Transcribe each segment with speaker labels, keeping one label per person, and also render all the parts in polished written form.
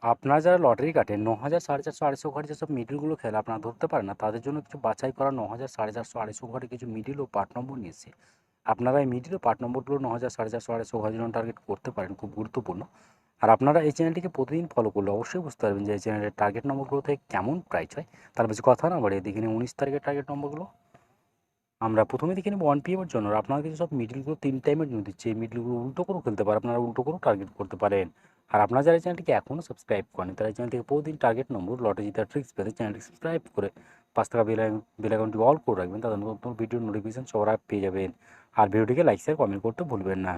Speaker 1: আপনারা যারা লটারি কাটেন ৯,০০০, ৪,৫০০, ২৫০ ঘরে যেসব মিডলগুলো খেলে আপনারা ধরতে পারেন না, তাদের জন্য কিছু বাছাই করা ৯,০০০, ৪,৫০০, ২৫০ ঘরে কিছু মিডল ও পার্ট নম্বর নিয়ে এসেছি। আপনারা এই মিডল ও পার্ট নম্বরগুলো ৯,০০০, ৪,৫০০, ২৫০ ঘরের জন্য টার্গেট করতে পারেন, খুব গুরুত্বপূর্ণ। আর আপনারা এই চ্যানেলটিকে প্রতিদিন ফলো করলে অবশ্যই বুঝতে পারবেন যে এই চ্যানেলের টার্গেট নম্বরগুলো থেকে কেমন প্রাইস হয়। তার বেশি কথা না বাড়িয়ে দেখে নিন ১৯ তারিখের টার্গেট নম্বরগুলো। আমরা প্রথমে দেখে নেব 1 PM এর জন্য। আর আপনারা কিছু সব মিডলগুলো 3 টাইমের জন্য দিচ্ছি। এই মিডলগুলো উল্টো করেও খেলতে পারেন, আপনারা উল্টো করেও টার্গেট করতে পারেন। আর আপনারা যারা এই চ্যানেলটিকে এখনও সাবস্ক্রাইব করেন, তারা এই চ্যানেল থেকে প্রতিদিন টার্গেট নম্বর, লটারি জেতার ট্রিক্স পেতে চ্যানেলটি সাবস্ক্রাইব করে ৫ টাকা বেল আইকনটি অল করে রাখবেন, তাদের নতুন ভিডিওর নোটিফিকেশন সবার আগে পেয়ে যাবেন। আর ভিডিওটিকে লাইক শেয়ার কমেন্ট করতে ভুলবেন না।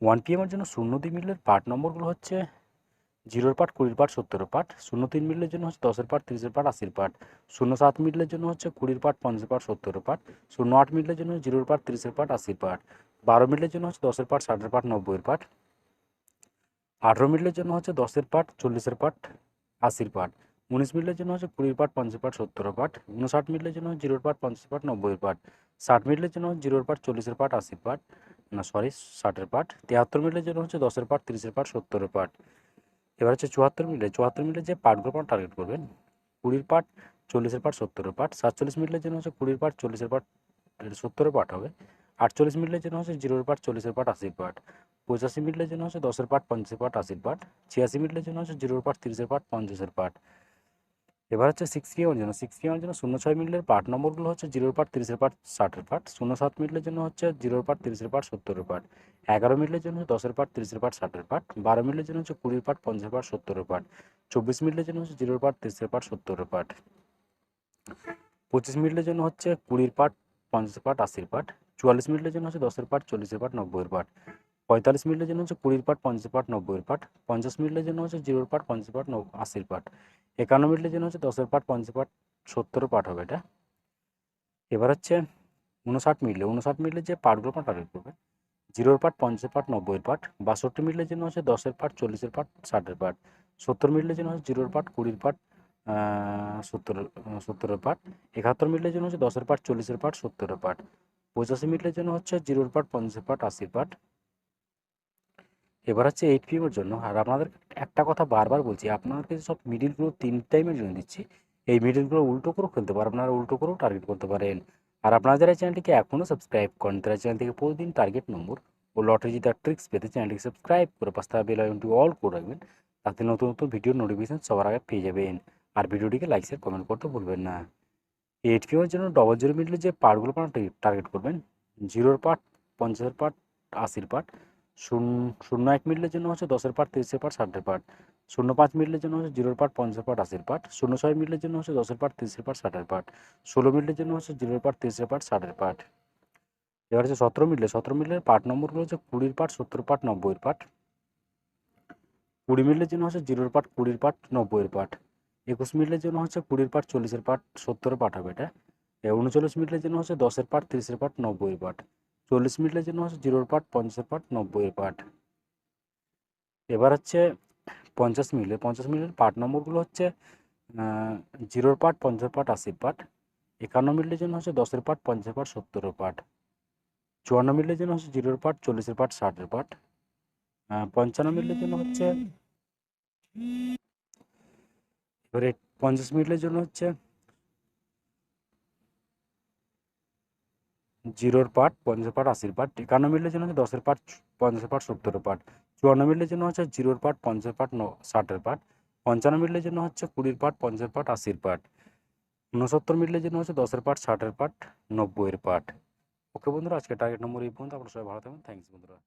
Speaker 1: 1 PM এর জন্য ০-২ মিডলের পার্ট নম্বরগুলো হচ্ছে 0-র পার্ট, 20-র পার্ট, 70-র পার্ট। ০-৩ মিডলের জন্য হচ্ছে 10-এর পার্ট, 30-এর পার্ট, 80-র পার্ট। ০-৭ মিডলের জন্য হচ্ছে 20-র পার্ট, 50-এর পার্ট, 70-র পার্ট। ০-৮ মিডলের জন্য 0-র পার্ট, 30-এর পার্ট, 80-র পার্ট। ১২ মিডলের জন্য হচ্ছে 10-এর পার্ট, 60-এর পার্ট, 90-এর পার্ট। ১৮ মিডলের জন্য হচ্ছে 10-এর পার্ট, 40-এর পার্ট, 80-র পার্ট। ১৯ মিডলের জন্য হচ্ছে 20-র পার্ট, 50-এর পার্ট, 70-এর পার্ট। ৫৯ মিডলের জন্য 0-র পার্ট, 50-এর পার্ট, 90-এর পার্ট। ৬০ মিডলের জন্য 0-র পার্ট, 40-এর পার্ট, 80-র পার্ট, না সরি 60-এর পার্ট। ৭৩ মিডলের জন্য হচ্ছে 10-এর পার্ট, 30-এর পার্ট, 70-এর পার্ট। এবার হচ্ছে ৭৪ মিনিটে যে পার্টগুলো আপনারা টার্গেট করবেন, 20-র পার্ট, 40-এর পার্ট, 70-এর পার্ট। ৪৭ মিনিটের জন্য হচ্ছে 20-র পার্ট, 40-এর পার্ট, 70-এর পার্ট হবে। ৪৮ মিনিটের জন্য হচ্ছে 0-র পার্ট, 40-এর পার্ট, 80-র পার্ট। ৮৫ মিনিটের জন্য হচ্ছে 10-এর পার্ট, 50-এর পার্ট, 80-র পার্ট। ৮৬ মিনিটের জন্য হচ্ছে 0-র পার্ট, 30-এর পার্ট, 50-এর পার্ট। এবার হচ্ছে 6 PM এর জন্য 6 PM এর জন্য ০৬ মিনিটের পার্ট নম্বরগুলো হচ্ছে 0-র পার্ট, 30-এর পার্ট, 60-এর পার্ট। ০৭ মিনিটের জন্য হচ্ছে 0-র পার্ট, 30-এর পার্ট, 70-এর পার্ট। ১১ মিনিটের জন্য 10-এর পার্ট, 30-এর পার্ট, 60-এর পার্ট। ১২ মিনিটের জন্য হচ্ছে 20-র পার্ট, 50-এর পার্ট, 70-এর পার্ট। ২৪ মিনিটের জন্য হচ্ছে 0-র পার্ট, 30-এর পার্ট, 70-এর পার্ট। ২৫ মিনিটের জন্য হচ্ছে 20-র পার্ট, 50-এর পার্ট, 80-র পার্ট। ৪৪ মিনিটের জন্য হচ্ছে 10-এর পার্ট, 40-এর পার্ট, 90-এর পার্ট। ৪৫ মিনিটের জন্য হচ্ছে 20-র পার্ট, 50-এর পার্ট, 90-এর পার্ট। ৫০ মিনিটের জন্য হচ্ছে 0-র পার্ট, 50-এর পার্ট, 80-র পার্ট। ৫১ মিনিটের জন্য হচ্ছে 10-এর পার্ট, 50-এর পার্ট, 70-এর পার্ট হবে এটা। এবার হচ্ছে ৫৯ মিনিটে যে পার্টগুলো আপনার টার্গেট করবেন, 0-র পার্ট, 50-এর পার্ট, 90-এর পার্ট। ৬২ মিনিটের জন্য হচ্ছে 10-এর পার্ট, 40-এর পার্ট, 60-এর পার্ট। ৭০ মিনিটের জন্য হচ্ছে 0-র পার্ট, 20-র পার্ট, 70-এর পার্ট। ৭১ মিনিটের জন্য হচ্ছে 10-এর পার্ট, 40-এর পার্ট, 70-এর পার্ট। ৮৫ মিনিটের জন্য হচ্ছে 0-র পার্ট, 50-এর পার্ট, 80-র পার্ট। এবার হচ্ছে 8 PM এর জন্য। আর আপনাদের একটা কথা বারবার বলছি, আপনাদেরকে সব মিডলগুলো 3 টাইমের জন্য দিচ্ছি। এই মিডলগুলো উল্টো করেও খেলতে পারেন, আপনারা উল্টো করেও টার্গেট করতে পারেন। আর আপনারা যারা চ্যানেলটিকে এখনও সাবস্ক্রাইব করেন, তারা চ্যানেল থেকে প্রতিদিন টার্গেট নম্বর ও লটারি জেতার ট্রিক্স পেতে চ্যানেলটিকে সাবস্ক্রাইব করে পাশে থাকা বেল আইকনটি অল করে রাখবেন, তাতে নতুন নতুন ভিডিওর নোটিফিকেশন সবার আগে পেয়ে যাবেন। আর ভিডিওটিকে লাইক শেয়ার কমেন্ট করতে ভুলবেন না। 8 PM এর জন্য 00 মিডলে যে পার্টগুলো আপনারা টার্গেট করবেন, 0-র পার্ট, 50-এর পার্ট, 80-র পার্ট। ০১ মিডলের জন্য হচ্ছে 10-এর পার্ট, 30-এর পার্ট, 60-এর পার্ট। ০৫ মিডলের জন্য হচ্ছে 0-র পার্ট, 50-এর পার্ট, 80-র পার্ট। ০৬ মিডলের জন্য হচ্ছে 10-এর পার্ট, 30-এর পার্ট, 60-এর পার্ট। ১৬ মিডলের জন্য হচ্ছে 0-র পার্ট, 30-এর পার্ট, 60-এর পার্ট। এবার হচ্ছে ১৭ মিডলের পার্ট নম্বরগুলো হচ্ছে 20-র পার্ট, 70-এর পার্ট, 90-এর পার্ট। ২০ মিডলের জন্য হচ্ছে 0-র পার্ট, 20-র পার্ট, 90-এর পার্ট। ২১ মিডলের জন্য হচ্ছে 20-র পার্ট, 40-এর পার্ট, 70-এর পার্ট হবে এটা। ৩৯ মিনিটের জন্য হচ্ছে 10-এর পার্ট, 30-এর পার্ট, 90-এর পার্ট। ৪০ মিনিটের জন্য হচ্ছে 0-র পার্ট, 50-এর পার্ট, 90-এর পার্ট। এবার হচ্ছে ৫০ মিনিটের পার্ট নম্বরগুলো হচ্ছে 0-র পার্ট, 50-এর পার্ট, 80-র পার্ট। ৫১ মিনিটের জন্য হচ্ছে 10-এর পার্ট, 50-এর পার্ট, 70-এর পার্ট। ৫৪ মিনিটের জন্য হচ্ছে 0-র পার্ট, 40-এর পার্ট, 60-এর পার্ট। ৫৫ মিনিটের জন্য হচ্ছে এবারে ৫০ মিনিটের জন্য হচ্ছে 0-র পার্ট, 50-এর পার্ট, 80-র পার্ট। ৫১ মিনিটের জন্য হচ্ছে 10-এর পার্ট, 50-এর পার্ট, 70-এর পার্ট। ৫৪ মিনিটের জন্য হচ্ছে 0-র পার্ট, 50-এর পার্ট, 60-এর পার্ট। ৫৫ মিনিটের জন্য হচ্ছে 20-র পার্ট, 50-এর পার্ট, 80-র পার্ট। ৬৯ মিনিটের জন্য হচ্ছে 10-এর পার্ট, 60-এর পার্ট, 90-এর পার্ট। ওকে বন্ধুরা, আজকে টার্গেট নম্বর এই পর্যন্ত। আপনারা সবাই ভালো থাকবেন। থ্যাংকস বন্ধুরা।